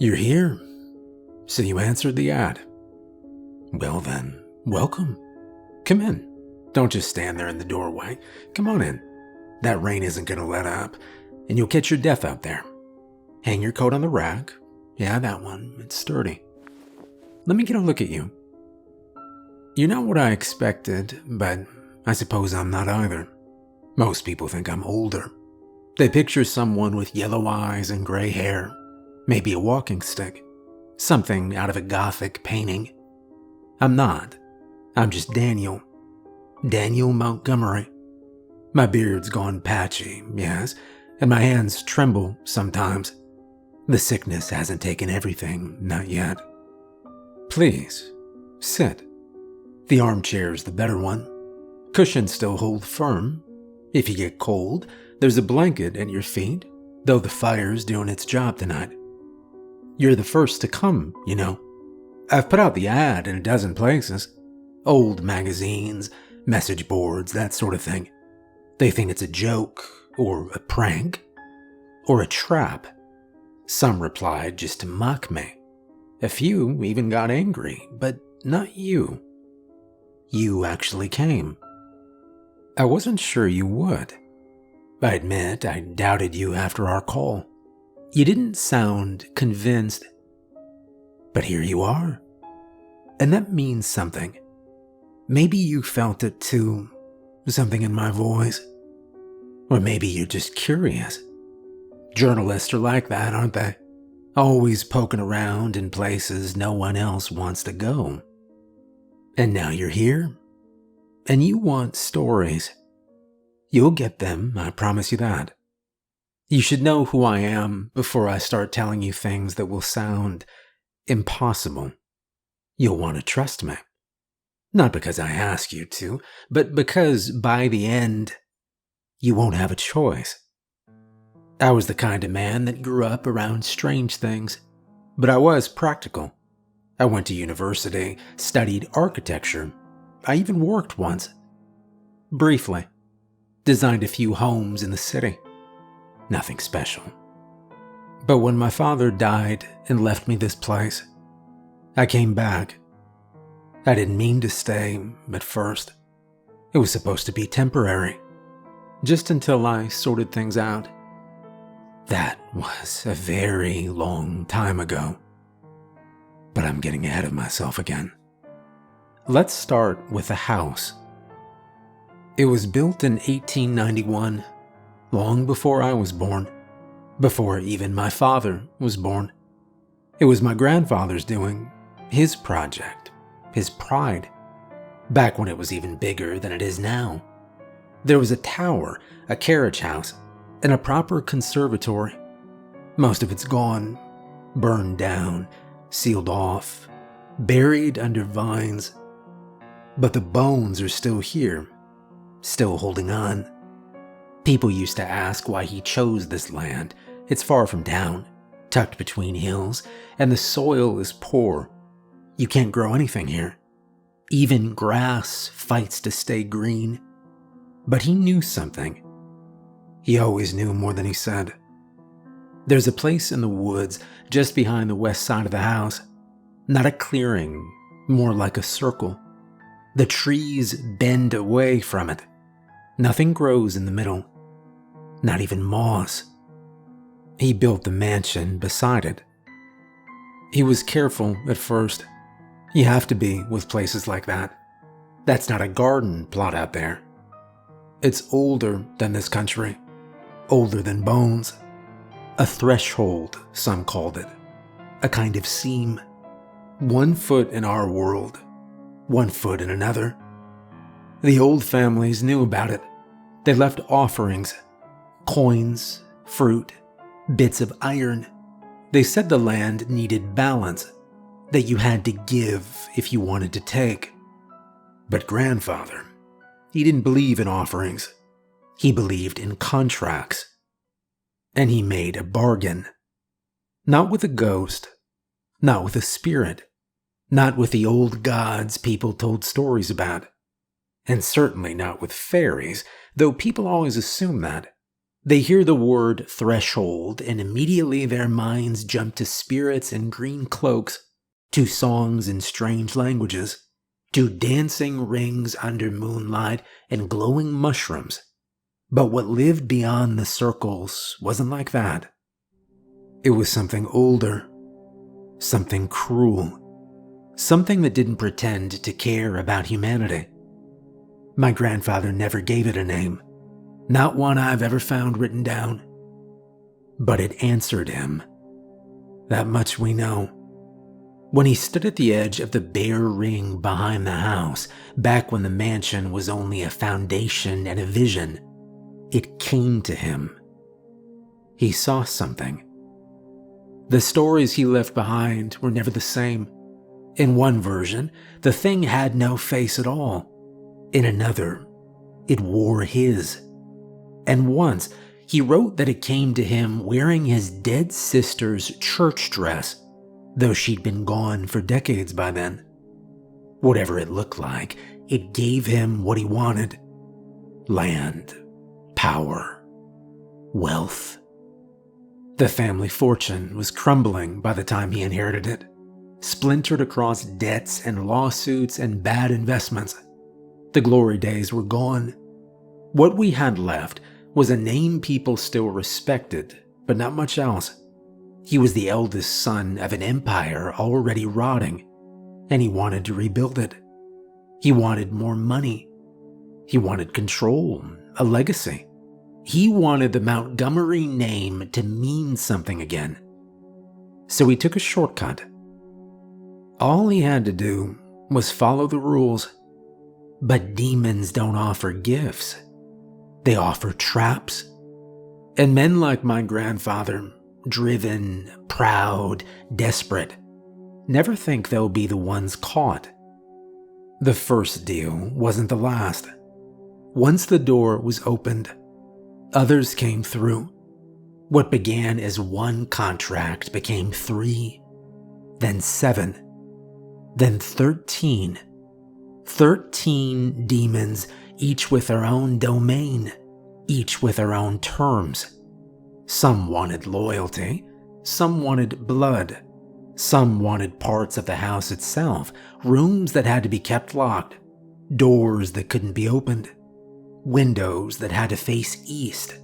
You're here, so you answered the ad. Well then, welcome. Come in. Don't just stand there in the doorway. Come on in. That rain isn't going to let up, and you'll catch your death out there. Hang your coat on the rack. Yeah, that one. It's sturdy. Let me get a look at you. You're not what I expected, but I suppose I'm not either. Most people think I'm older. They picture someone with yellow eyes and gray hair, maybe a walking stick, something out of a Gothic painting. I'm not. I'm just Daniel. Daniel Montgomery. My beard's gone patchy, yes, and my hands tremble sometimes. The sickness hasn't taken everything, not yet. Please, sit. The armchair's the better one. Cushions still hold firm. If you get cold, there's a blanket at your feet, though the fire's doing its job tonight. You're the first to come, you know. I've put out the ad in a dozen places. Old magazines, message boards, that sort of thing. They think it's a joke, or a prank, or a trap. Some replied just to mock me. A few even got angry, but not you. You actually came. I wasn't sure you would. I admit I doubted you after our call. You didn't sound convinced. But here you are. And that means something. Maybe you felt it too. Something in my voice. Or maybe you're just curious. Journalists are like that, aren't they? Always poking around in places no one else wants to go. And now you're here. And you want stories. You'll get them, I promise you that. You should know who I am before I start telling you things that will sound impossible. You'll want to trust me. Not because I ask you to, but because by the end, you won't have a choice. I was the kind of man that grew up around strange things, but I was practical. I went to university, studied architecture. I even worked once. Briefly. Designed a few homes in the city. Nothing special. But when my father died and left me this place, I came back. I didn't mean to stay at first. It was supposed to be temporary. Just until I sorted things out. That was a very long time ago. But I'm getting ahead of myself again. Let's start with the house. It was built in 1891, long before I was born, before even my father was born. It was my grandfather's doing, his project, his pride, back when it was even bigger than it is now. There was a tower, a carriage house, and a proper conservatory. Most of it's gone, burned down, sealed off, buried under vines. But the bones are still here, still holding on. People used to ask why he chose this land. It's far from town, tucked between hills, and the soil is poor. You can't grow anything here. Even grass fights to stay green. But he knew something. He always knew more than he said. There's a place in the woods just behind the west side of the house. Not a clearing, more like a circle. The trees bend away from it. Nothing grows in the middle. Not even moss. He built the mansion beside it. He was careful at first. You have to be with places like that. That's not a garden plot out there. It's older than this country. Older than bones. A threshold, some called it. A kind of seam. 1 foot in our world. 1 foot in another. The old families knew about it. They left offerings. Coins, fruit, bits of iron. They said the land needed balance. That you had to give if you wanted to take. But grandfather, he didn't believe in offerings. He believed in contracts. And he made a bargain. Not with a ghost. Not with a spirit. Not with the old gods people told stories about. And certainly not with fairies, though people always assume that. They hear the word threshold, and immediately their minds jump to spirits in green cloaks, to songs in strange languages, to dancing rings under moonlight and glowing mushrooms. But what lived beyond the circles wasn't like that. It was something older, something cruel, something that didn't pretend to care about humanity. My grandfather never gave it a name, not one I've ever found written down. But it answered him. That much we know. When he stood at the edge of the bare ring behind the house, back when the mansion was only a foundation and a vision, it came to him. He saw something. The stories he left behind were never the same. In one version, the thing had no face at all. In another, it wore his. And once, he wrote that it came to him wearing his dead sister's church dress, though she'd been gone for decades by then. Whatever it looked like, it gave him what he wanted. Land, power, wealth. The family fortune was crumbling by the time he inherited it, splintered across debts and lawsuits and bad investments. The glory days were gone. What we had left was a name people still respected, but not much else. He was the eldest son of an empire already rotting, and he wanted to rebuild it. He wanted more money. He wanted control, a legacy. He wanted the Montgomery name to mean something again. So he took a shortcut. All he had to do was follow the rules. But demons don't offer gifts. They offer traps. And men like my grandfather, driven, proud, desperate, never think they'll be the ones caught. The first deal wasn't the last. Once the door was opened, others came through. What began as one contract became 3, then 7, then 13. 13 demons, each with their own domain, each with their own terms. Some wanted loyalty, some wanted blood, some wanted parts of the house itself, rooms that had to be kept locked, doors that couldn't be opened, windows that had to face east.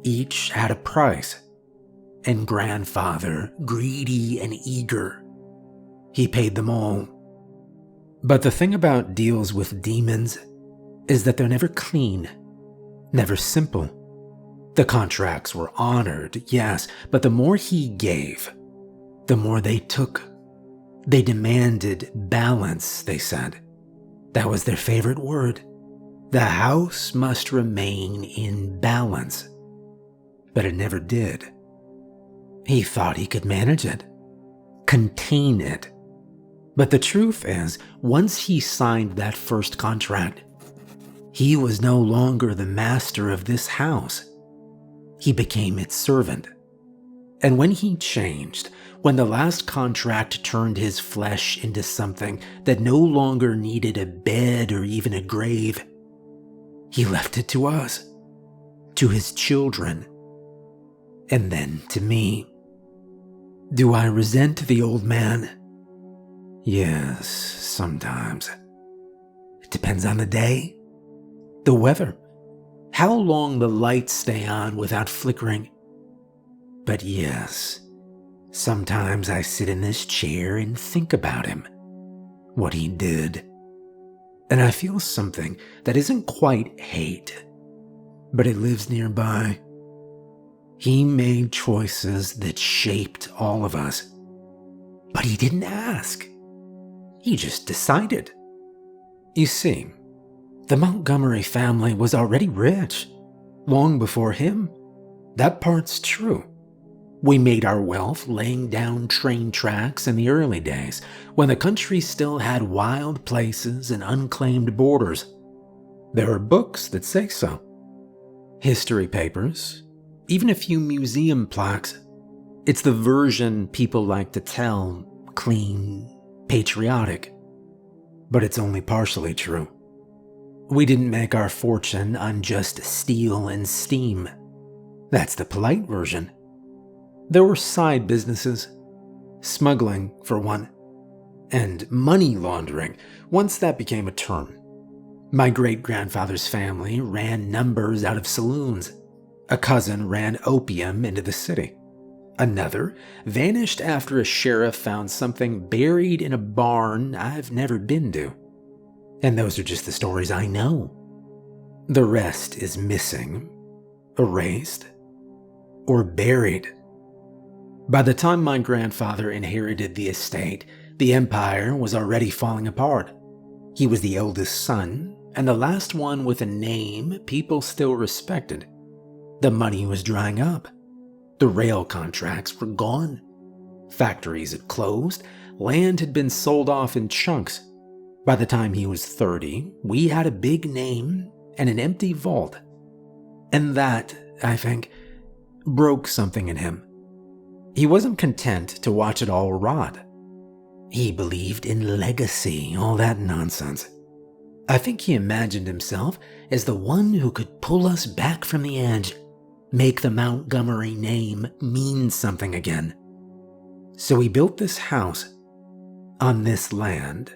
Each had a price, and grandfather, greedy and eager, he paid them all. But the thing about deals with demons is that they're never clean, never simple. The contracts were honored, yes, but the more he gave, the more they took. They demanded balance, they said. That was their favorite word. The house must remain in balance. But it never did. He thought he could manage it, contain it. But the truth is, once he signed that first contract, he was no longer the master of this house. He became its servant. And when he changed, when the last contract turned his flesh into something that no longer needed a bed or even a grave, he left it to us, to his children, and then to me. Do I resent the old man? Yes, sometimes. It depends on the day, the weather, how long the lights stay on without flickering. But yes, sometimes I sit in this chair and think about him, what he did. And I feel something that isn't quite hate, but it lives nearby. He made choices that shaped all of us. But he didn't ask. He just decided. You see, the Montgomery family was already rich, long before him. That part's true. We made our wealth laying down train tracks in the early days, when the country still had wild places and unclaimed borders. There are books that say so. History papers, even a few museum plaques. It's the version people like to tell, clean, patriotic. But it's only partially true. We didn't make our fortune on just steel and steam. That's the polite version. There were side businesses. Smuggling, for one. And money laundering, once that became a term. My great-grandfather's family ran numbers out of saloons. A cousin ran opium into the city. Another vanished after a sheriff found something buried in a barn I've never been to. And those are just the stories I know. The rest is missing, erased, or buried. By the time my grandfather inherited the estate, the empire was already falling apart. He was the eldest son, and the last one with a name people still respected. The money was drying up. The rail contracts were gone. Factories had closed. Land had been sold off in chunks. By the time he was 30, we had a big name and an empty vault. And that, I think, broke something in him. He wasn't content to watch it all rot. He believed in legacy, all that nonsense. I think he imagined himself as the one who could pull us back from the edge, make the Montgomery name mean something again. So he built this house on this land,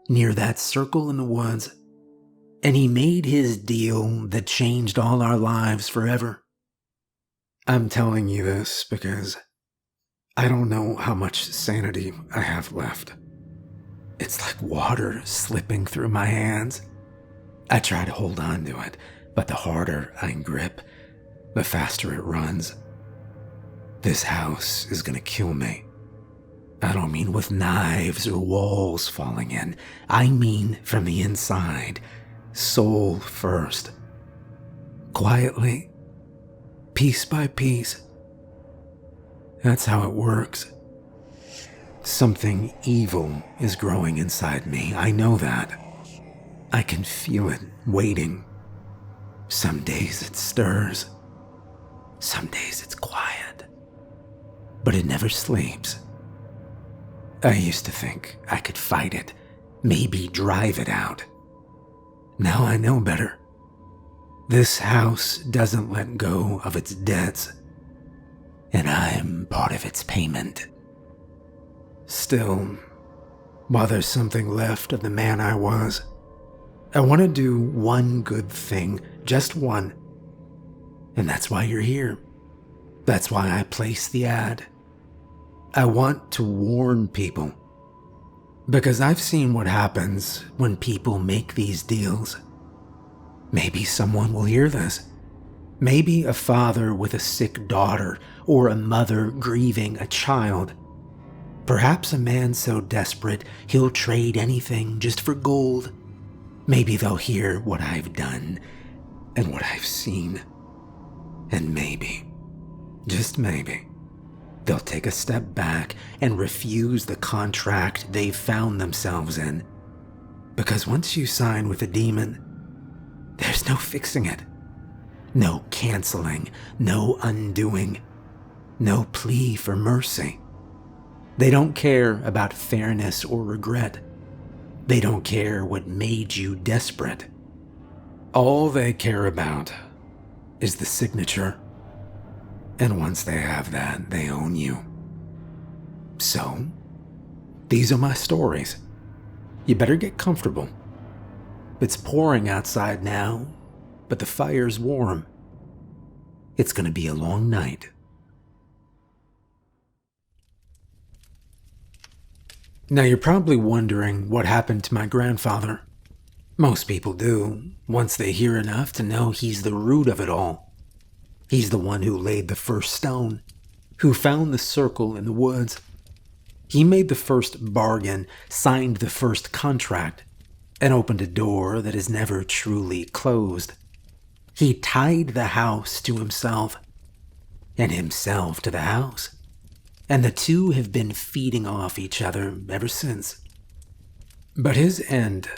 near that circle in the woods, and he made his deal that changed all our lives forever. I'm telling you this because I don't know how much sanity I have left. It's like water slipping through my hands. I try to hold on to it, but the harder I grip, the faster it runs. This house is gonna kill me. I don't mean with knives or walls falling in. I mean from the inside, soul first. Quietly, piece by piece. That's how it works. Something evil is growing inside me. I know that. I can feel it waiting. Some days it stirs. Some days it's quiet. But it never sleeps. I used to think I could fight it, maybe drive it out. Now I know better. This house doesn't let go of its debts, and I'm part of its payment. Still, while there's something left of the man I was, I want to do one good thing, just one. And that's why you're here. That's why I placed the ad. I want to warn people. Because I've seen what happens when people make these deals. Maybe someone will hear this. Maybe a father with a sick daughter, or a mother grieving a child. Perhaps a man so desperate he'll trade anything just for gold. Maybe they'll hear what I've done and what I've seen. And maybe, just maybe, they'll take a step back and refuse the contract they've found themselves in. Because once you sign with a demon, there's no fixing it. No canceling, no undoing, no plea for mercy. They don't care about fairness or regret. They don't care what made you desperate. All they care about is the signature. And once they have that, they own you. So, these are my stories. You better get comfortable. It's pouring outside now, but the fire's warm. It's gonna be a long night. Now you're probably wondering what happened to my grandfather. Most people do, once they hear enough to know he's the root of it all. He's the one who laid the first stone, who found the circle in the woods. He made the first bargain, signed the first contract, and opened a door that is never truly closed. He tied the house to himself, and himself to the house. And the two have been feeding off each other ever since. But his end,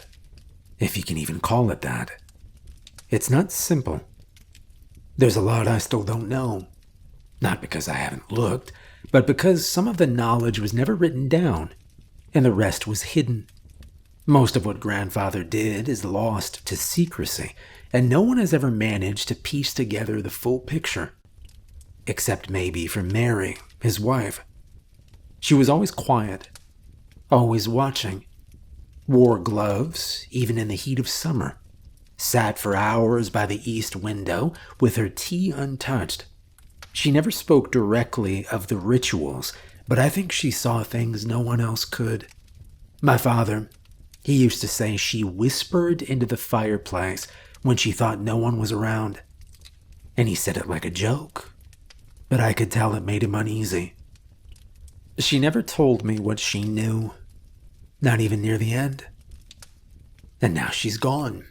if you can even call it that, it's not simple. There's a lot I still don't know. Not because I haven't looked, but because some of the knowledge was never written down, and the rest was hidden. Most of what grandfather did is lost to secrecy, and no one has ever managed to piece together the full picture. except maybe for Mary, his wife. She was always quiet, always watching, wore gloves even in the heat of summer, sat for hours by the east window with her tea untouched. She never spoke directly of the rituals, but I think she saw things no one else could. My father, he used to say she whispered into the fireplace when she thought no one was around. And he said it like a joke, but I could tell it made him uneasy. She never told me what she knew, not even near the end. And now she's gone,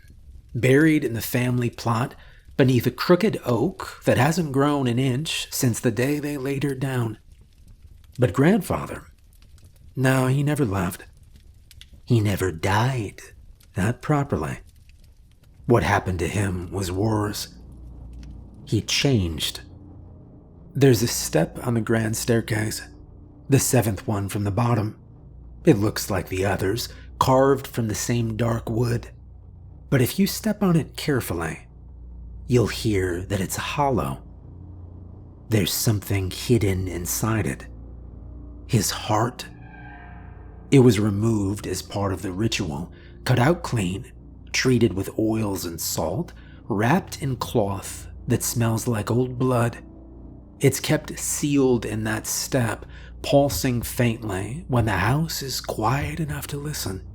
buried in the family plot beneath a crooked oak that hasn't grown an inch since the day they laid her down. But grandfather, no, he never left. He never died, not properly. What happened to him was worse. He changed. There's a step on the grand staircase, the 7th one from the bottom. It looks like the others, carved from the same dark wood. But if you step on it carefully, you'll hear that it's hollow. There's something hidden inside it. His heart. It was removed as part of the ritual, cut out clean, treated with oils and salt, wrapped in cloth that smells like old blood. It's kept sealed in that step, pulsing faintly when the house is quiet enough to listen.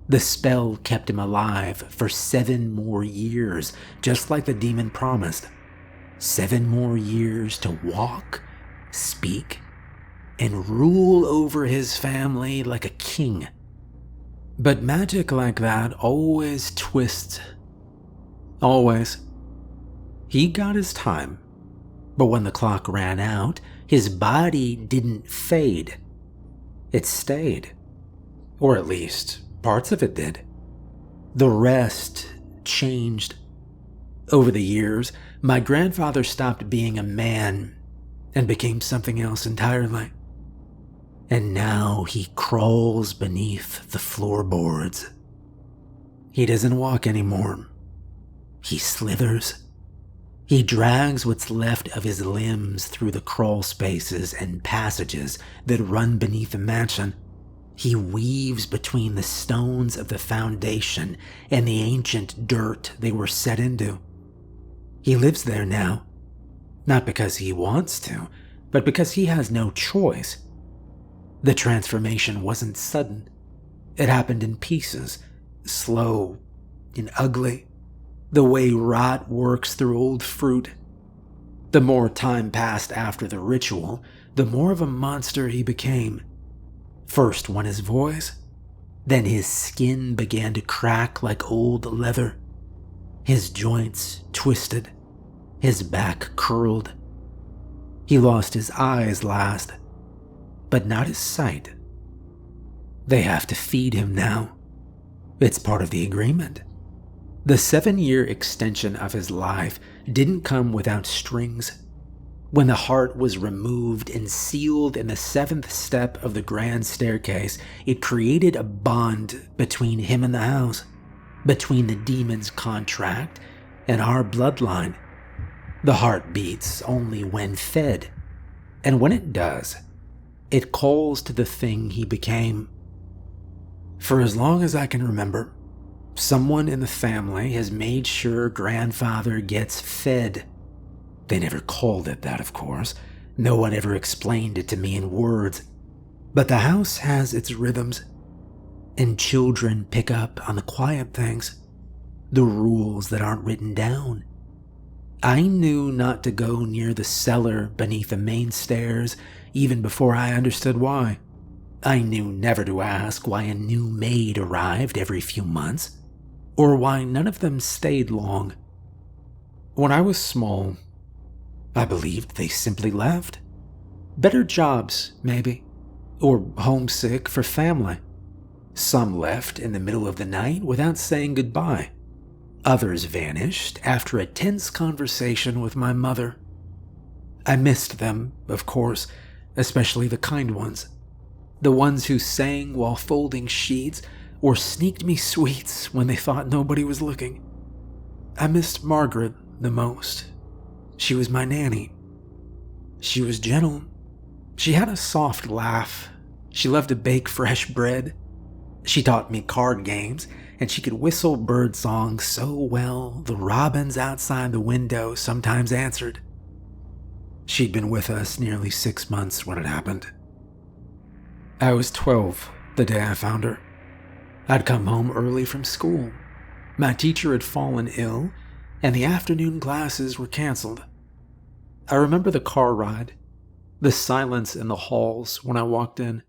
The spell kept him alive for 7 more years, just like the demon promised. 7 more years to walk, speak, and rule over his family like a king. But magic like that always twists. Always. He got his time, but when the clock ran out, his body didn't fade. It stayed. Or at least, parts of it did. The rest changed. Over the years, my grandfather stopped being a man and became something else entirely. And now he crawls beneath the floorboards. He doesn't walk anymore. He slithers. He drags what's left of his limbs through the crawl spaces and passages that run beneath the mansion. He weaves between the stones of the foundation and the ancient dirt they were set into. He lives there now, not because he wants to, but because he has no choice. The transformation wasn't sudden. It happened in pieces, slow and ugly, the way rot works through old fruit. The more time passed after the ritual, the more of a monster he became. First went his voice, then his skin began to crack like old leather. His joints twisted, his back curled. He lost his eyes last, but not his sight. They have to feed him now. It's part of the agreement. The 7-year extension of his life didn't come without strings. When the heart was removed and sealed in the 7th step of the grand staircase, it created a bond between him and the house, between the demon's contract and our bloodline. The heart beats only when fed, and when it does, it calls to the thing he became. For as long as I can remember, someone in the family has made sure grandfather gets fed. They never called it that, of course. No one ever explained it to me in words. But the house has its rhythms, and children pick up on the quiet things, the rules that aren't written down. I knew not to go near the cellar beneath the main stairs even before I understood why. I knew never to ask why a new maid arrived every few months, or why none of them stayed long. When I was small, I believed they simply left. Better jobs, maybe, or homesick for family. Some left in the middle of the night without saying goodbye. Others vanished after a tense conversation with my mother. I missed them, of course, especially the kind ones. The ones who sang while folding sheets or sneaked me sweets when they thought nobody was looking. I missed Margaret the most. She was my nanny. She was gentle. She had a soft laugh. She loved to bake fresh bread. She taught me card games, and she could whistle bird songs so well the robins outside the window sometimes answered. She'd been with us nearly 6 months when it happened. I was 12 the day I found her. I'd come home early from school. My teacher had fallen ill, and the afternoon classes were canceled. I remember the car ride, the silence in the halls when I walked in.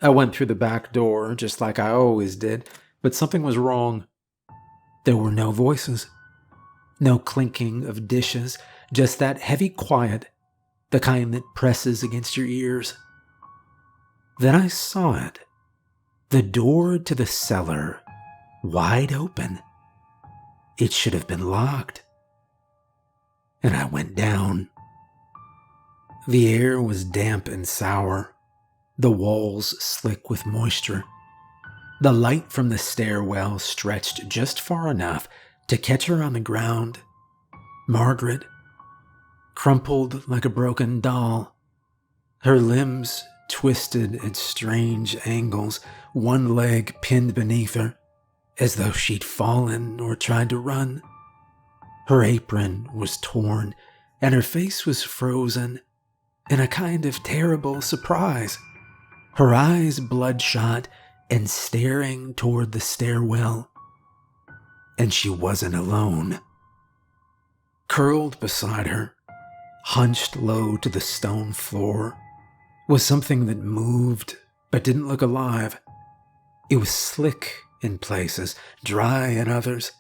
I went through the back door just like I always did, but something was wrong. There were no voices, no clinking of dishes, just that heavy quiet, the kind that presses against your ears. Then I saw it, the door to the cellar, wide open. It should have been locked. And I went down. The air was damp and sour, the walls slick with moisture. The light from the stairwell stretched just far enough to catch her on the ground. Margaret, crumpled like a broken doll, her limbs twisted at strange angles, one leg pinned beneath her, as though she'd fallen or tried to run. Her apron was torn, and her face was frozen in a kind of terrible surprise, her eyes bloodshot and staring toward the stairwell. And she wasn't alone. Curled beside her, hunched low to the stone floor, was something that moved but didn't look alive. It was slick in places, dry in others,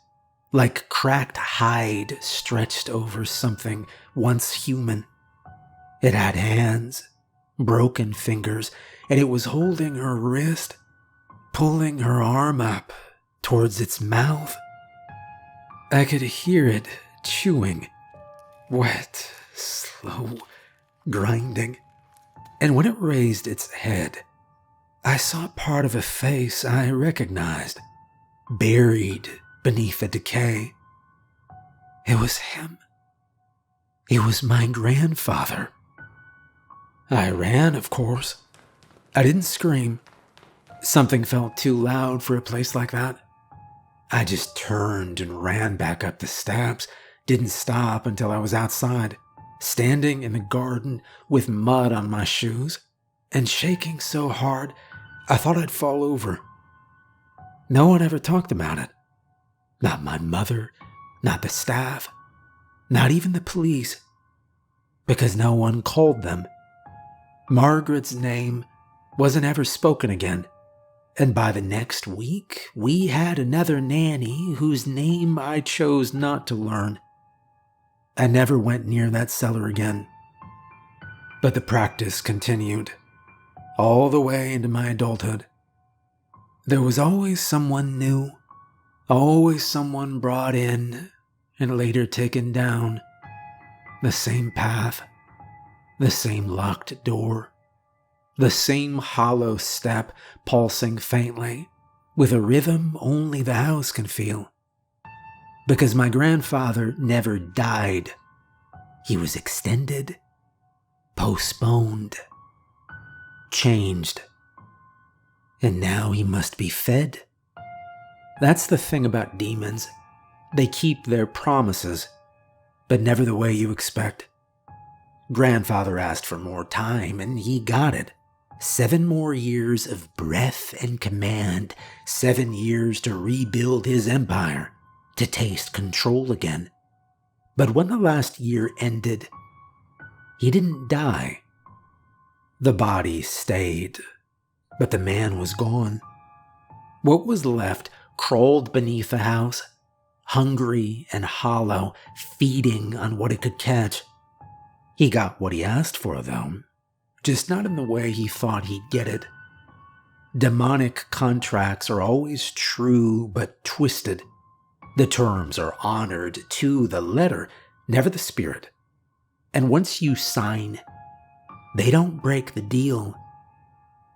like cracked hide stretched over something once human. It had hands, broken fingers, and it was holding her wrist, pulling her arm up towards its mouth. I could hear it chewing, wet, slow, grinding. And when it raised its head, I saw part of a face I recognized, buried beneath the decay. It was him. It was my grandfather. I ran, of course. I didn't scream. Something felt too loud for a place like that. I just turned and ran back up the steps, didn't stop until I was outside, standing in the garden with mud on my shoes and shaking so hard I thought I'd fall over. No one ever talked about it. Not my mother, not the staff, not even the police, because no one called them. Margaret's name wasn't ever spoken again, and by the next week, we had another nanny whose name I chose not to learn. I never went near that cellar again. But the practice continued, all the way into my adulthood. There was always someone new, always someone brought in and later taken down. The same path, the same locked door, the same hollow step pulsing faintly, with a rhythm only the house can feel. Because my grandfather never died. He was extended, postponed, changed. And now he must be fed. That's the thing about demons. They keep their promises, but never the way you expect. Grandfather asked for more time, and he got it. 7 more years of breath and command, 7 years to rebuild his empire, to taste control again. But when the last year ended, he didn't die. The body stayed, but the man was gone. What was left crawled beneath the house, hungry and hollow, feeding on what it could catch. He got what he asked for, though, just not in the way he thought he'd get it. Demonic contracts are always true but twisted. The terms are honored to the letter, never the spirit. And once you sign, they don't break the deal.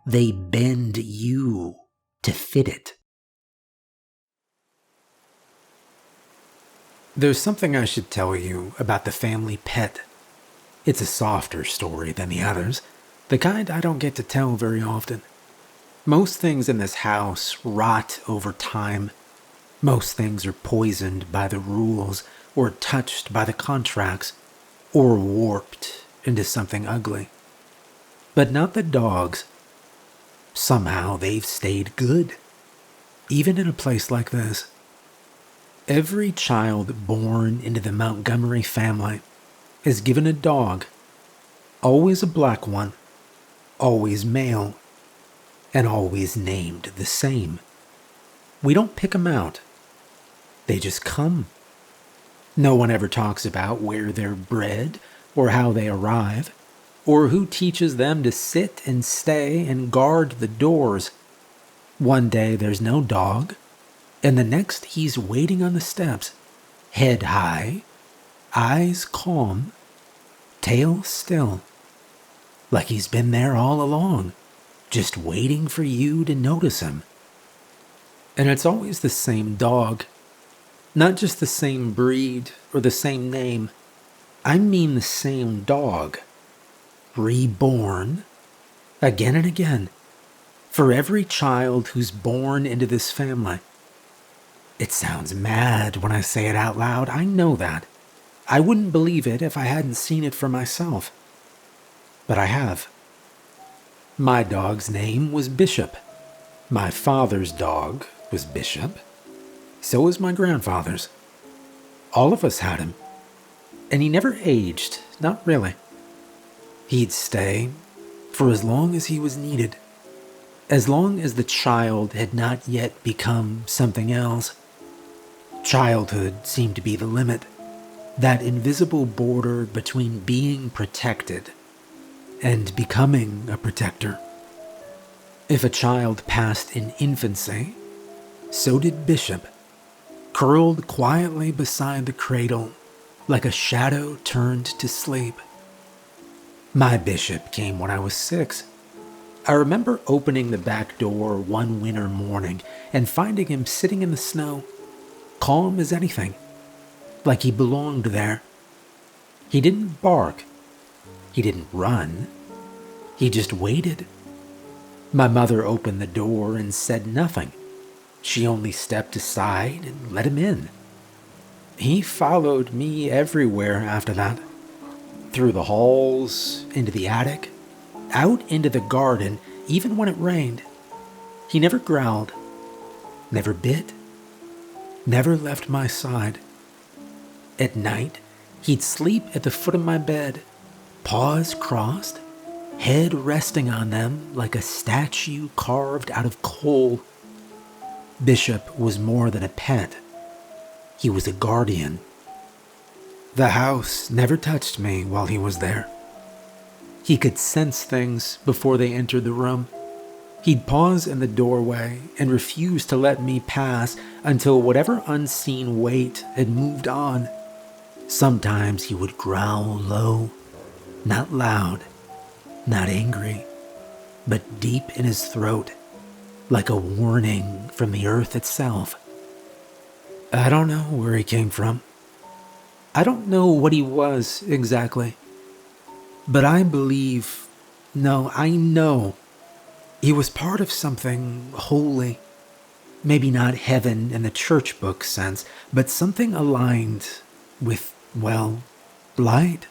They bend you to fit it. There's something I should tell you about the family pet. It's a softer story than the others, the kind I don't get to tell very often. Most things in this house rot over time. Most things are poisoned by the rules, or touched by the contracts, or warped into something ugly. But not the dogs. Somehow they've stayed good, even in a place like this. Every child born into the Montgomery family is given a dog, always a black one, always male, and always named the same. We don't pick them out. They just come. No one ever talks about where they're bred, or how they arrive, or who teaches them to sit and stay and guard the doors. One day there's no dog, and the next he's waiting on the steps, head high, eyes calm, tail still, like he's been there all along, just waiting for you to notice him. And it's always the same dog, not just the same breed or the same name. I mean the same dog, reborn again and again, for every child who's born into this family. It sounds mad when I say it out loud, I know that. I wouldn't believe it if I hadn't seen it for myself. But I have. My dog's name was Bishop. My father's dog was Bishop. So was my grandfather's. All of us had him. And he never aged, not really. He'd stay for as long as he was needed. As long as the child had not yet become something else. Childhood seemed to be the limit, that invisible border between being protected and becoming a protector. If a child passed in infancy, so did Bishop, curled quietly beside the cradle like a shadow turned to sleep. My Bishop came when I was 6. I remember opening the back door one winter morning and finding him sitting in the snow, calm as anything, like he belonged there. He didn't bark. He didn't run. He just waited. My mother opened the door and said nothing. She only stepped aside and let him in. He followed me everywhere after that. Through the halls, into the attic, out into the garden, even when it rained. He never growled, never bit, never left my side. At night, he'd sleep at the foot of my bed, paws crossed, head resting on them like a statue carved out of coal. Bishop was more than a pet. He was a guardian. The house never touched me while he was there. He could sense things before they entered the room. He'd pause in the doorway and refuse to let me pass until whatever unseen weight had moved on. Sometimes he would growl low, not loud, not angry, but deep in his throat, like a warning from the earth itself. I don't know where he came from. I don't know what he was exactly. But I know he was part of something holy. Maybe not heaven in the church book sense, but something aligned with, light.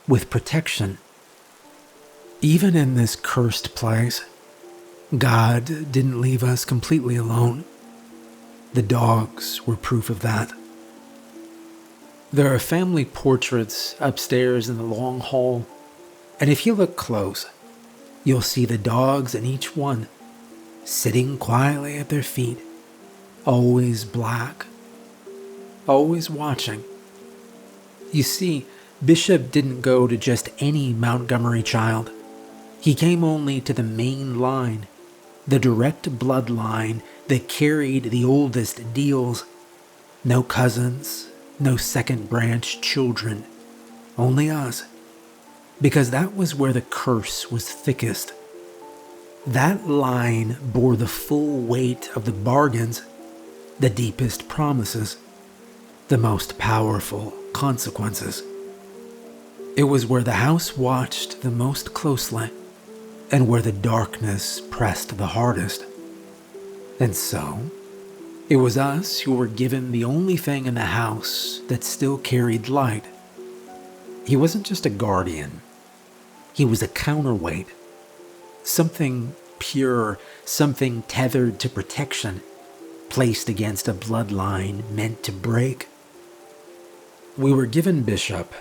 With protection. Even in this cursed place, God didn't leave us completely alone. The dogs were proof of that. There are family portraits upstairs in the long hall, and if you look close, you'll see the dogs in each one, sitting quietly at their feet, always black, always watching. You see, Bishop didn't go to just any Montgomery child. He came only to the main line, the direct bloodline that carried the oldest deals. No cousins, no second branch children, only us. Because that was where the curse was thickest. That line bore the full weight of the bargains, the deepest promises, the most powerful consequences. It was where the house watched the most closely, and where the darkness pressed the hardest. And so, it was us who were given the only thing in the house that still carried light. He wasn't just a guardian. He was a counterweight. Something pure, something tethered to protection, placed against a bloodline meant to break. We were given Bishop,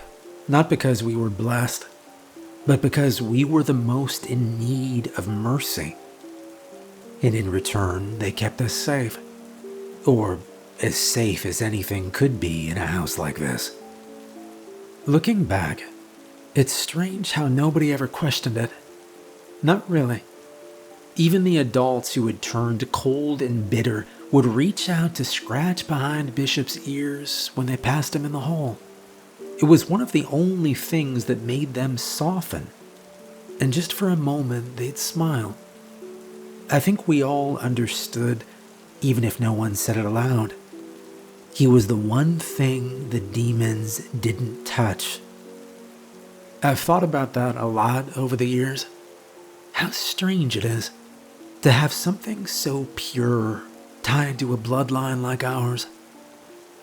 not because we were blessed, but because we were the most in need of mercy. And in return, they kept us safe. Or as safe as anything could be in a house like this. Looking back, it's strange how nobody ever questioned it. Not really. Even the adults who had turned cold and bitter would reach out to scratch behind Bishop's ears when they passed him in the hall. It was one of the only things that made them soften. And just for a moment, they'd smile. I think we all understood, even if no one said it aloud. He was the one thing the demons didn't touch. I've thought about that a lot over the years. How strange it is to have something so pure tied to a bloodline like ours.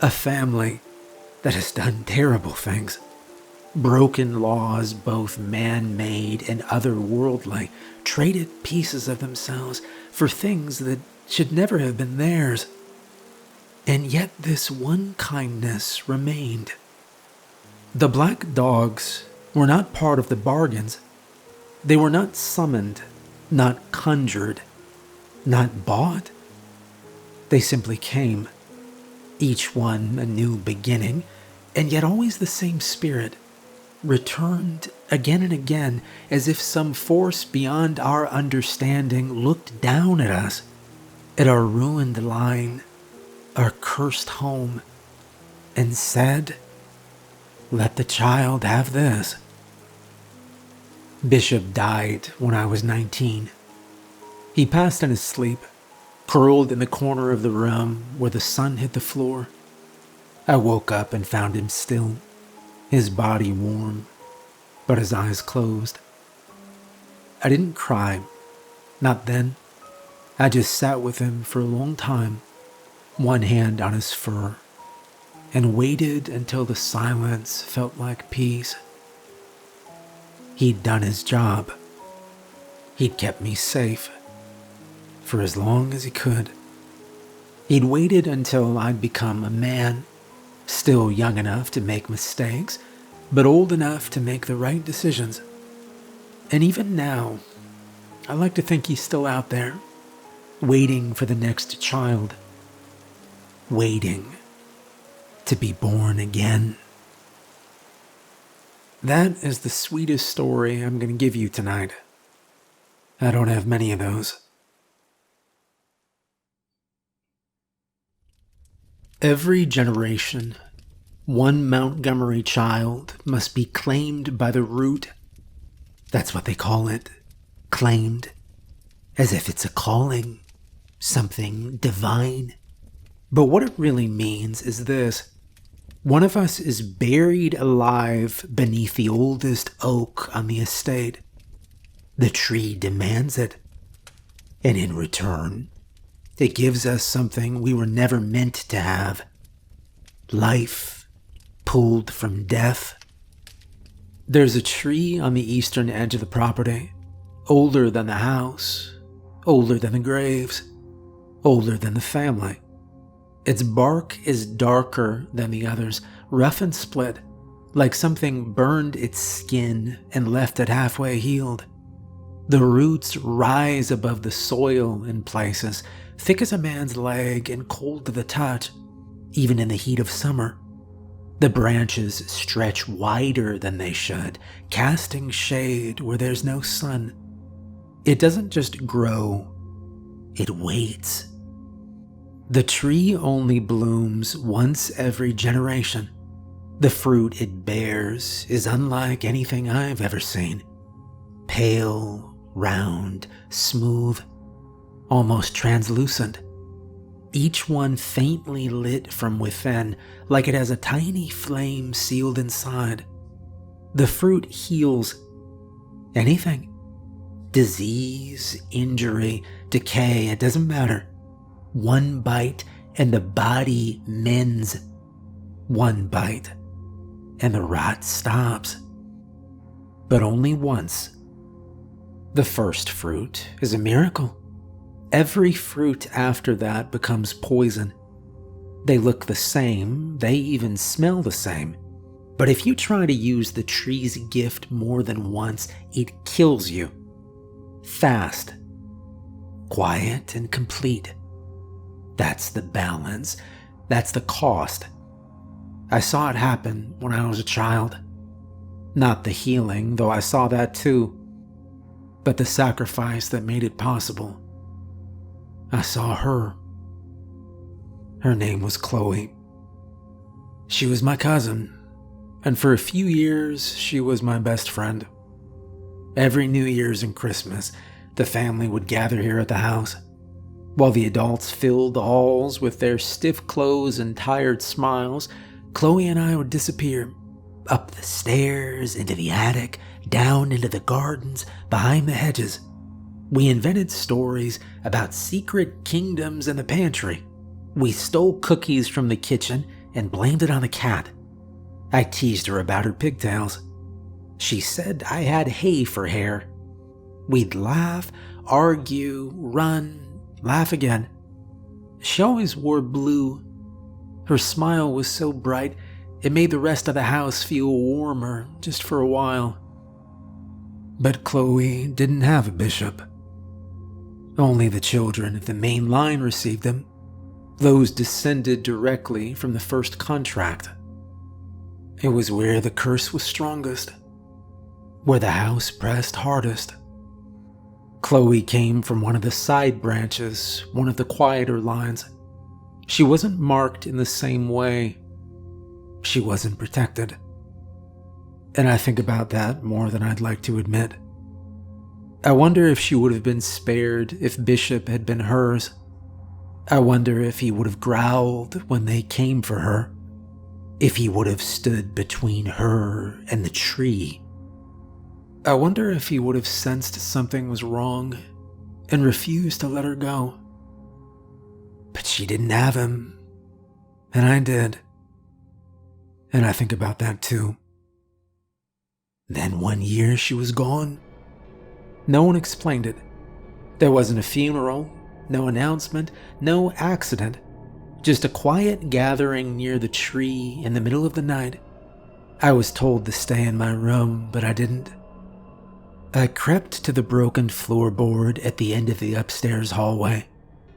A family that has done terrible things. Broken laws, both man-made and otherworldly, traded pieces of themselves for things that should never have been theirs. And yet this one kindness remained. The black dogs were not part of the bargains. They were not summoned, not conjured, not bought. They simply came, each one a new beginning, and yet always the same spirit, returned again and again as if some force beyond our understanding looked down at us, at our ruined line, our cursed home, and said, "Let the child have this." Bishop died when I was 19. He passed in his sleep, curled in the corner of the room where the sun hit the floor. I woke up and found him still, his body warm, but his eyes closed. I didn't cry, not then. I just sat with him for a long time, one hand on his fur, and waited until the silence felt like peace. He'd done his job. He'd kept me safe for as long as he could. He'd waited until I'd become a man, still young enough to make mistakes, but old enough to make the right decisions. And even now, I like to think he's still out there, waiting for the next child, waiting to be born again. That is the sweetest story I'm going to give you tonight. I don't have many of those. Every generation, one Montgomery child must be claimed by the root. That's what they call it, claimed, as if it's a calling, something divine. But what it really means is this: one of us is buried alive beneath the oldest oak on the estate. The tree demands it, and in return, it gives us something we were never meant to have. Life pulled from death. There's a tree on the eastern edge of the property, older than the house, older than the graves, older than the family. Its bark is darker than the others, rough and split, like something burned its skin and left it halfway healed. The roots rise above the soil in places, thick as a man's leg and cold to the touch, even in the heat of summer. The branches stretch wider than they should, casting shade where there's no sun. It doesn't just grow, it waits. The tree only blooms once every generation. The fruit it bears is unlike anything I've ever seen. Pale, round, smooth, almost translucent. Each one faintly lit from within, like it has a tiny flame sealed inside. The fruit heals anything. Disease, injury, decay, it doesn't matter. One bite and the body mends. One bite and the rot stops. But only once. The first fruit is a miracle. Every fruit after that becomes poison. They look the same, they even smell the same. But if you try to use the tree's gift more than once, it kills you. Fast, quiet, and complete. That's the balance. That's the cost. I saw it happen when I was a child. Not the healing, though I saw that too, but the sacrifice that made it possible. I saw her. Her name was Chloe. She was my cousin, and for a few years, she was my best friend. Every New Year's and Christmas, the family would gather here at the house. While the adults filled the halls with their stiff clothes and tired smiles, Chloe and I would disappear. Up the stairs, into the attic, down into the gardens, behind the hedges. We invented stories about secret kingdoms in the pantry. We stole cookies from the kitchen and blamed it on the cat. I teased her about her pigtails. She said I had hay for hair. We'd laugh, argue, run, laugh again. She always wore blue. Her smile was so bright, it made the rest of the house feel warmer just for a while. But Chloe didn't have a bishop. Only the children of the Meilline received them. Those descended directly from the first contract. It was where the curse was strongest, where the house pressed hardest. Chloe came from one of the side branches, one of the quieter lines. She wasn't marked in the same way. She wasn't protected. And I think about that more than I'd like to admit. I wonder if she would have been spared if Bishop had been hers. I wonder if he would have growled when they came for her. If he would have stood between her and the tree. I wonder if he would have sensed something was wrong and refused to let her go. But she didn't have him, and I did. And I think about that too. Then one year she was gone. No one explained it. There wasn't a funeral, no announcement, no accident. Just a quiet gathering near the tree in the middle of the night. I was told to stay in my room, but I didn't. I crept to the broken floorboard at the end of the upstairs hallway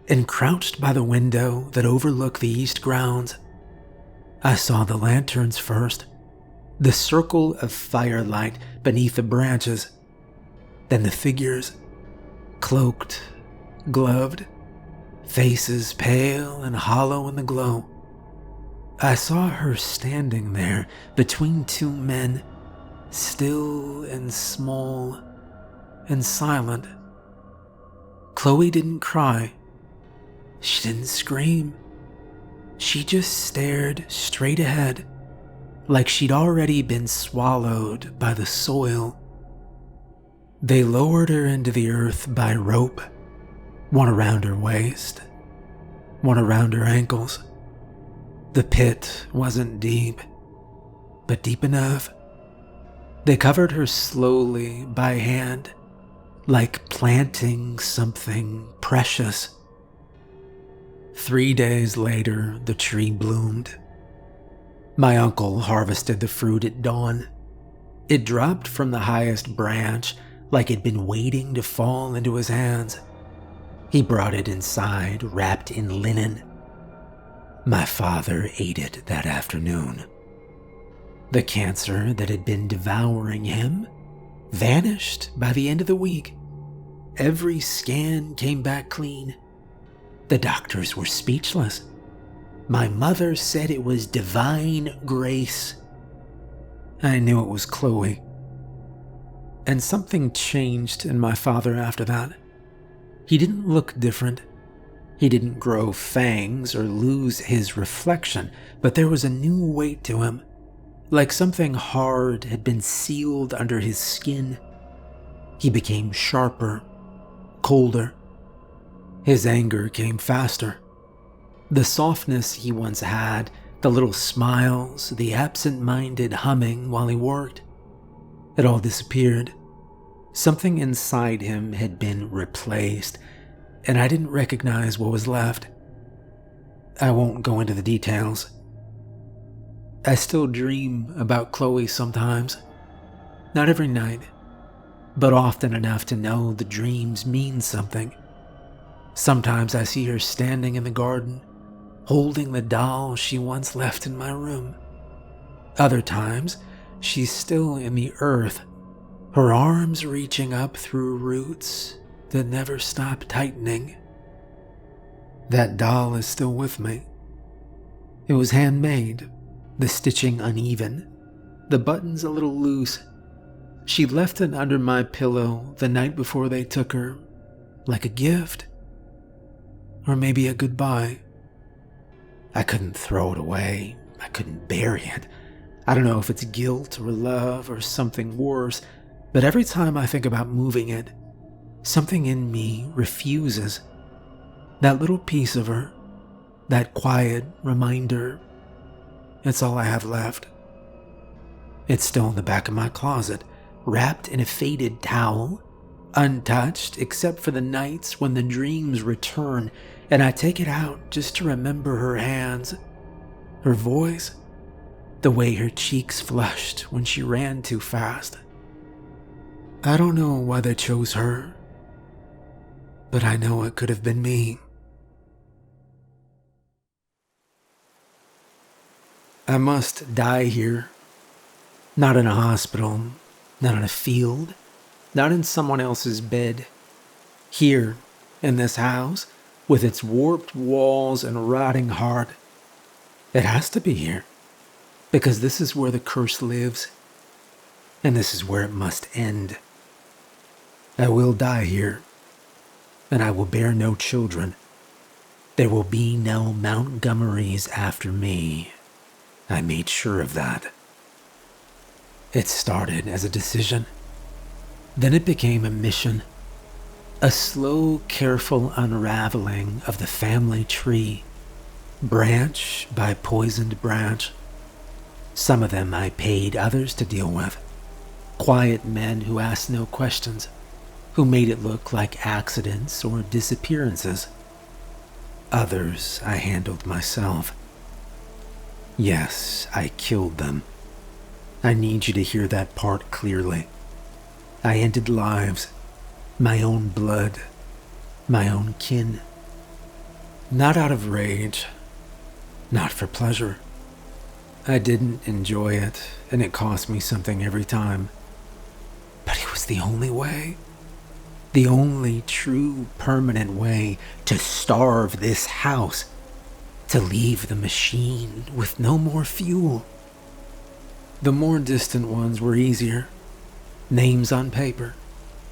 and crouched by the window that overlooked the east grounds. I saw the lanterns first, the circle of firelight beneath the branches, then the figures, cloaked, gloved, faces pale and hollow in the glow. I saw her standing there between two men, still and small and silent. Chloe didn't cry. She didn't scream. She just stared straight ahead, like she'd already been swallowed by the soil. They lowered her into the earth by rope, one around her waist, one around her ankles. The pit wasn't deep, but deep enough. They covered her slowly by hand, like planting something precious. 3 days later, the tree bloomed. My uncle harvested the fruit at dawn. It dropped from the highest branch like it'd been waiting to fall into his hands. He brought it inside, wrapped in linen. My father ate it that afternoon. The cancer that had been devouring him vanished by the end of the week. Every scan came back clean. The doctors were speechless. My mother said it was divine grace. I knew it was Chloe. And something changed in my father after that. He didn't look different. He didn't grow fangs or lose his reflection, but there was a new weight to him, like something hard had been sealed under his skin. He became sharper, colder. His anger came faster. The softness he once had, the little smiles, the absent-minded humming while he worked, it all disappeared. Something inside him had been replaced, and I didn't recognize what was left. I won't go into the details. I still dream about Chloe sometimes. Not every night, but often enough to know the dreams mean something. Sometimes I see her standing in the garden, holding the doll she once left in my room. Other times, she's still in the earth, her arms reaching up through roots that never stop tightening. That doll is still with me. It was handmade, the stitching uneven, the buttons a little loose. She left it under my pillow the night before they took her, like a gift. Or maybe a goodbye. I couldn't throw it away. I couldn't bury it. I don't know if it's guilt or love or something worse, but every time I think about moving it, something in me refuses. That little piece of her, that quiet reminder, it's all I have left. It's still in the back of my closet, wrapped in a faded towel, untouched except for the nights when the dreams return and I take it out just to remember her hands, her voice, the way her cheeks flushed when she ran too fast. I don't know why they chose her, but I know it could have been me. I must die here. Not in a hospital, not in a field, not in someone else's bed. Here, in this house, with its warped walls and rotting heart. It has to be here, because this is where the curse lives, and this is where it must end. I will die here, and I will bear no children. There will be no Montgomerys after me. I made sure of that. It started as a decision. Then it became a mission. A slow, careful unraveling of the family tree, branch by poisoned branch. Some of them I paid others to deal with. Quiet men who asked no questions, who made it look like accidents or disappearances. Others I handled myself. Yes, I killed them. I need you to hear that part clearly. I ended lives, my own blood, my own kin. Not out of rage, not for pleasure. I didn't enjoy it, and it cost me something every time. But it was the only way. The only true, permanent way to starve this house, to leave the machine with no more fuel. The more distant ones were easier. Names on paper,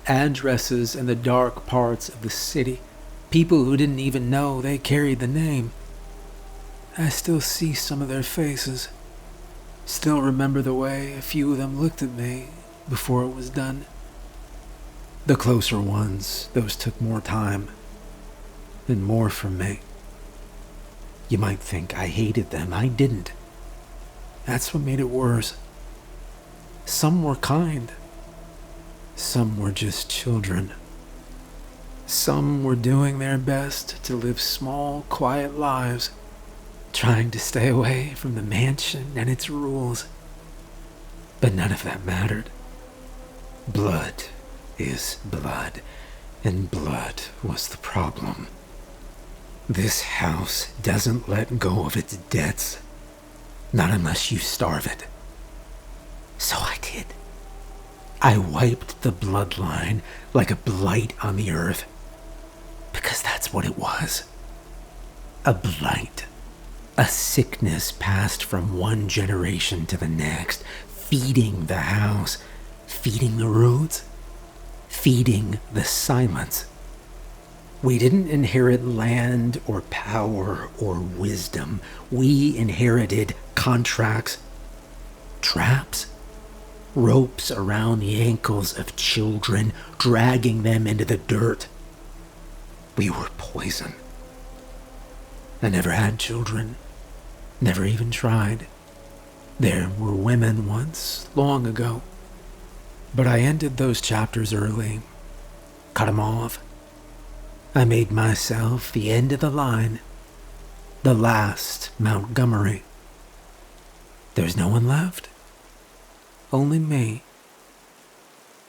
addresses in the dark parts of the city, people who didn't even know they carried the name. I still see some of their faces, still remember the way a few of them looked at me before it was done. The closer ones, those took more time, and more from me. You might think I hated them. I didn't. That's what made it worse. Some were kind. Some were just children. Some were doing their best to live small, quiet lives, trying to stay away from the mansion and its rules. But none of that mattered. Blood is blood, and blood was the problem. This house doesn't let go of its debts, not unless you starve it. So I did. I wiped the bloodline like a blight on the earth, because that's what it was. A blight. A sickness passed from one generation to the next, feeding the house, feeding the roots, feeding the silence. We didn't inherit land or power or wisdom. We inherited contracts, traps, ropes around the ankles of children, dragging them into the dirt. We were poison. I never had children, never even tried. There were women once, long ago, but I ended those chapters early, cut them off. I made myself the end of the line, the last Montgomery. There's no one left, only me.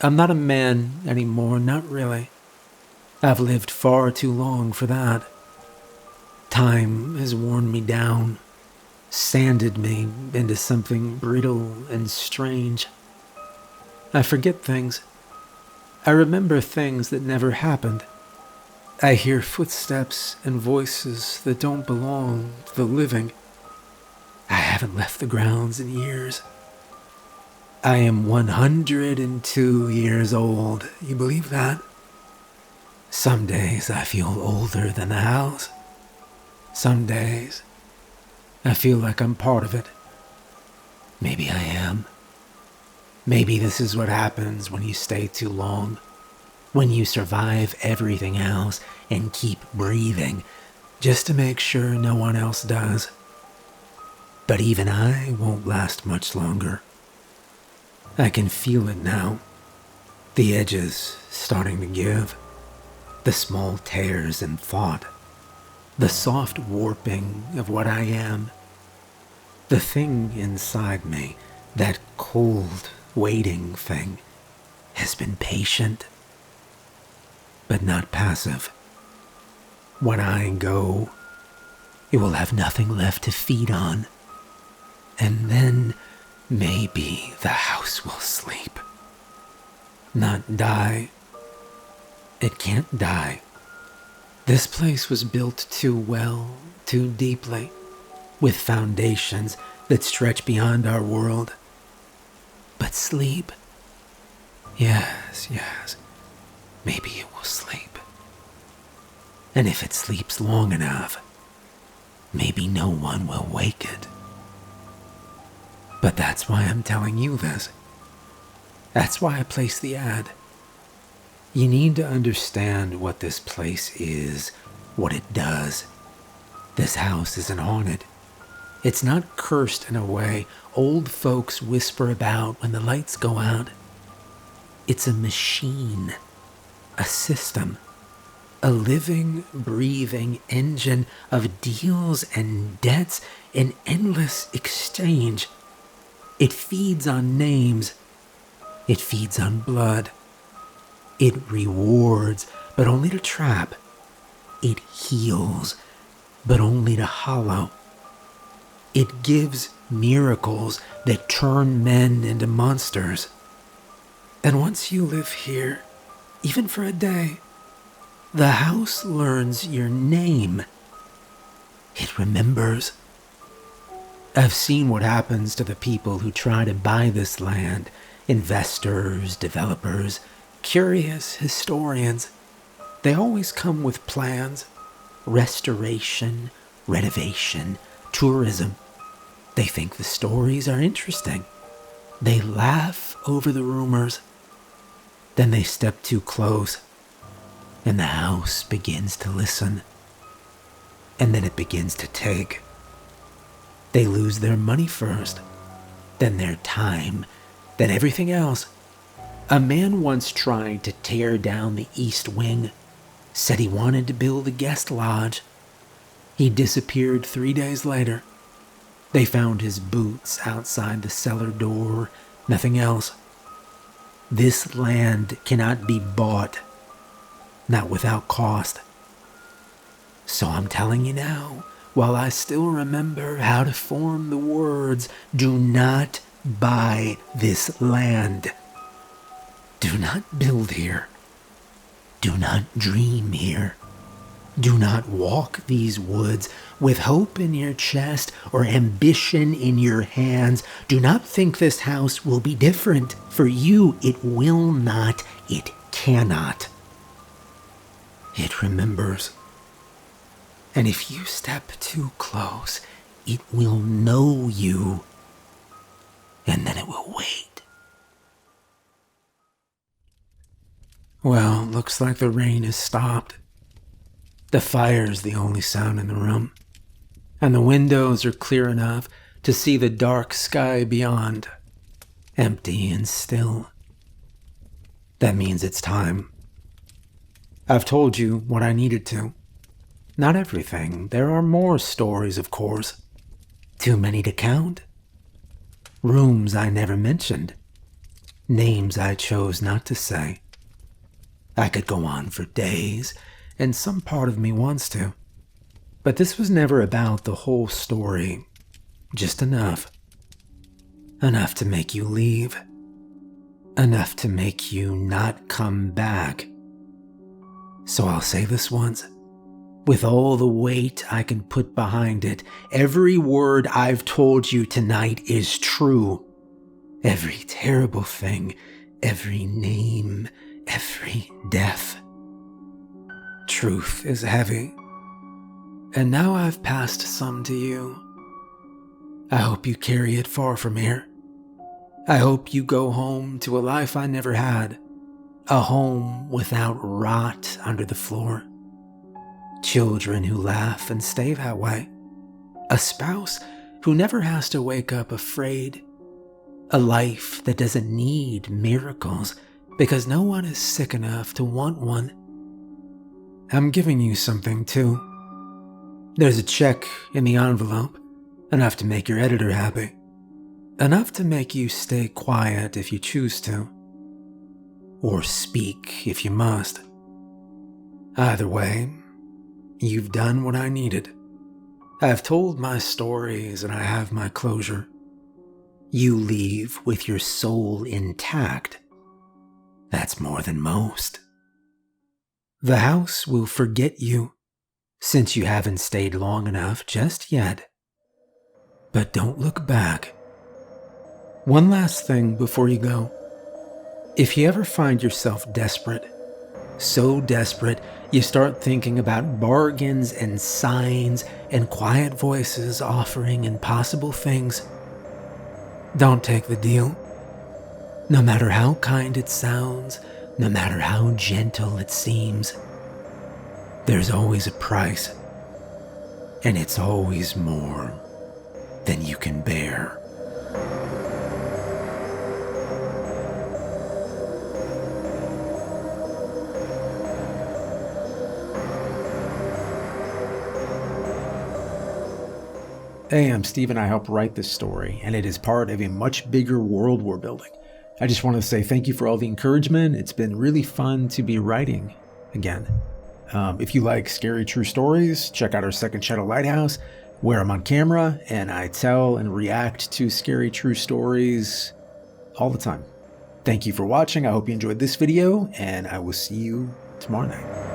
I'm not a man anymore, not really. I've lived far too long for that. Time has worn me down, sanded me into something brittle and strange. I forget things. I remember things that never happened. I hear footsteps and voices that don't belong to the living. I haven't left the grounds in years. I am 102 years old. You believe that? Some days I feel older than the house. Some days I feel like I'm part of it. Maybe I am. Maybe this is what happens when you stay too long. When you survive everything else and keep breathing, just to make sure no one else does. But even I won't last much longer. I can feel it now. The edges starting to give. The small tears in thought. The soft warping of what I am. The thing inside me, that cold, waiting thing, has been patient, but not passive. When I go, it will have nothing left to feed on. And then maybe the house will sleep. Not die. It can't die. This place was built too well, too deeply, with foundations that stretch beyond our world. But sleep? Yes, maybe it will sleep. And if it sleeps long enough, maybe no one will wake it. But that's why I'm telling you this. That's why I placed the ad. You need to understand what this place is, what it does. This house isn't haunted. It's not cursed in a way old folks whisper about when the lights go out. It's a machine, a system, a living, breathing engine of deals and debts and endless exchange. It feeds on names. It feeds on blood. It rewards, but only to trap. It heals, but only to hollow. It gives miracles that turn men into monsters. And once you live here, even for a day, the house learns your name. It remembers. I've seen what happens to the people who try to buy this land. Investors, developers, curious historians. They always come with plans. Restoration, renovation, tourism. They think the stories are interesting. They laugh over the rumors. Then they step too close, and the house begins to listen. And then it begins to take. They lose their money first, then their time, then everything else. A man once tried to tear down the east wing, said he wanted to build a guest lodge. He disappeared 3 days later. They found his boots outside the cellar door, nothing else. This land cannot be bought, not without cost. So I'm telling you now, while I still remember how to form the words, do not buy this land. Do not build here. Do not dream here. Do not walk these woods with hope in your chest or ambition in your hands. Do not think this house will be different. For you, it will not. It cannot. It remembers. And if you step too close, it will know you. and then it will wait. Well, looks like the rain has stopped. The fire's the only sound in the room, and the windows are clear enough to see the dark sky beyond, empty and still. That means it's time. I've told you what I needed to. Not everything. There are more stories, of course. Too many to count. Rooms I never mentioned. Names I chose not to say. I could go on for days, and some part of me wants to. But this was never about the whole story. Just enough. Enough to make you leave. Enough to make you not come back. So I'll say this once. With all the weight I can put behind it, every word I've told you tonight is true. Every terrible thing, every name, every death. Truth is heavy. And now I've passed some to you. I hope you carry it far from here. I hope you go home to a life I never had. A home without rot under the floor. Children who laugh and stay that way. A spouse who never has to wake up afraid. A life that doesn't need miracles because no one is sick enough to want one. I'm giving you something too. There's a check in the envelope, enough to make your editor happy. Enough to make you stay quiet if you choose to. Or speak if you must. Either way, you've done what I needed. I've told my stories and I have my closure. You leave with your soul intact. That's more than most. The house will forget you, since you haven't stayed long enough just yet. But don't look back. One last thing before you go. If you ever find yourself desperate, so desperate you start thinking about bargains and signs and quiet voices offering impossible things, don't take the deal. No matter how kind it sounds, no matter how gentle it seems, there's always a price, and it's always more than you can bear. Hey, I'm Steven. I helped write this story, and it is part of a much bigger world we're building. I just want to say thank you for all the encouragement. It's been really fun to be writing again. If you like scary true stories, check out our second channel, Lighthouse, where I'm on camera and I tell and react to scary true stories all the time. Thank you for watching. I hope you enjoyed this video, and I will see you tomorrow night.